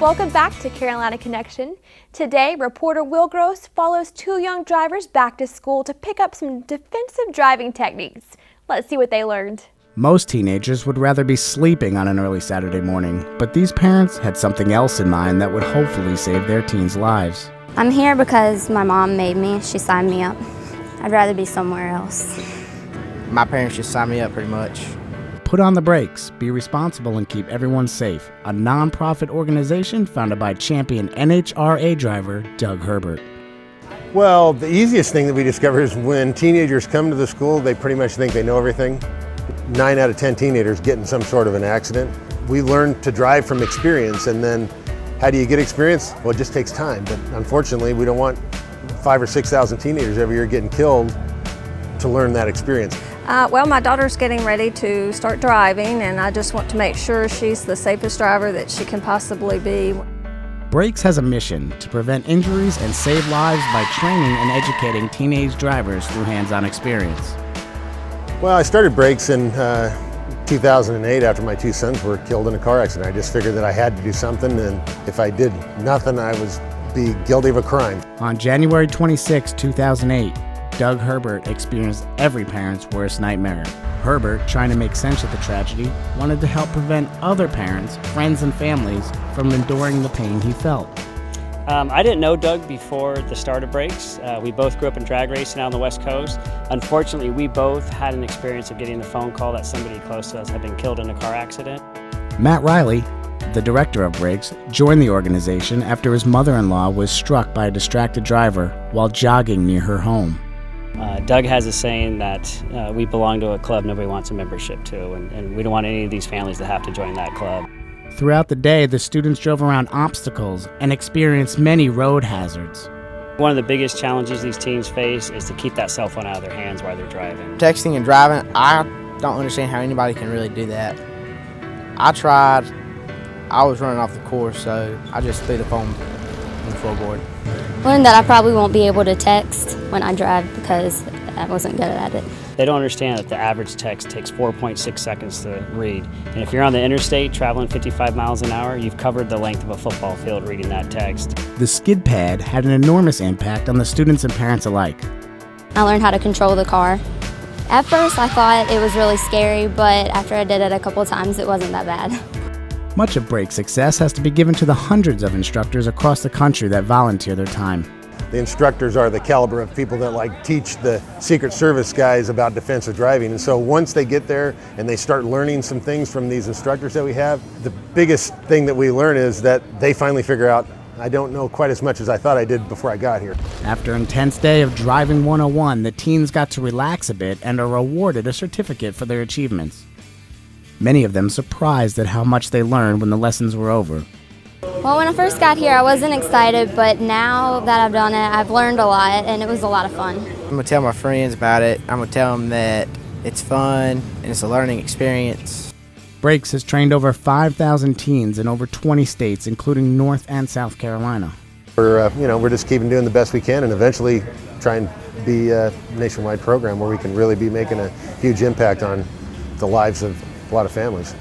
Welcome back to Carolina Connection. Today, reporter Will Gross follows two young drivers back to school to pick up some defensive driving techniques. Let's see what they learned. Most teenagers would rather be sleeping on an early Saturday morning, but these parents had something else in mind that would hopefully save their teens' lives. I'm here because my mom made me. She signed me up. I'd rather be somewhere else. My parents just signed me up pretty much. Put on the brakes, be responsible, and keep everyone safe. A non-profit organization founded by champion NHRA driver Doug Herbert. Well, the easiest thing that we discover is when teenagers come to the school, they pretty much think they know everything. 9 out of 10 teenagers get in some sort of an accident. We learn to drive from experience, and then how do you get experience? Well, it just takes time, but unfortunately we don't want 5,000 or 6,000 teenagers every year getting killed to learn that experience. Well, my daughter's getting ready to start driving, and I just want to make sure she's the safest driver that she can possibly be. B.R.A.K.E.S has a mission to prevent injuries and save lives by training and educating teenage drivers through hands-on experience. Well, I started B.R.A.K.E.S in 2008 after my two sons were killed in a car accident. I just figured that I had to do something, and if I did nothing, I was be guilty of a crime. On January 26, 2008, Doug Herbert experienced every parent's worst nightmare. Herbert, trying to make sense of the tragedy, wanted to help prevent other parents, friends, and families from enduring the pain he felt. I didn't know Doug before the start of B.R.A.K.E.S. We both grew up in drag racing out on the West Coast. Unfortunately, we both had an experience of getting a phone call that somebody close to us had been killed in a car accident. Matt Riley, the director of B.R.A.K.E.S, joined the organization after his mother-in-law was struck by a distracted driver while jogging near her home. Doug has a saying that we belong to a club nobody wants a membership to, and we don't want any of these families to have to join that club. Throughout the day, the students drove around obstacles and experienced many road hazards. One of the biggest challenges these teens face is to keep that cell phone out of their hands while they're driving. Texting and driving, I don't understand how anybody can really do that. I tried, I was running off the course, so I just threw the phone on the floorboard. Learned that I probably won't be able to text when I drive because I wasn't good at it. They don't understand that the average text takes 4.6 seconds to read. And if you're on the interstate traveling 55 miles an hour, you've covered the length of a football field reading that text. The skid pad had an enormous impact on the students and parents alike. I learned how to control the car. At first I thought it was really scary, but after I did it a couple times, it wasn't that bad. Much of B.R.A.K.E.S success has to be given to the hundreds of instructors across the country that volunteer their time. The instructors are the caliber of people that teach the Secret Service guys about defensive driving. And so once they get there and they start learning some things from these instructors that we have, the biggest thing that we learn is that they finally figure out, I don't know quite as much as I thought I did before I got here. After an intense day of Driving 101, the teens got to relax a bit and are awarded a certificate for their achievements. Many of them surprised at how much they learned when the lessons were over. Well, when I first got here, I wasn't excited, but now that I've done it, I've learned a lot, and it was a lot of fun. I'm going to tell my friends about it. I'm going to tell them that it's fun and it's a learning experience. B.R.A.K.E.S has trained over 5,000 teens in over 20 states, including North and South Carolina. We're just keeping doing the best we can and eventually try and be a nationwide program where we can really be making a huge impact on the lives of a lot of families.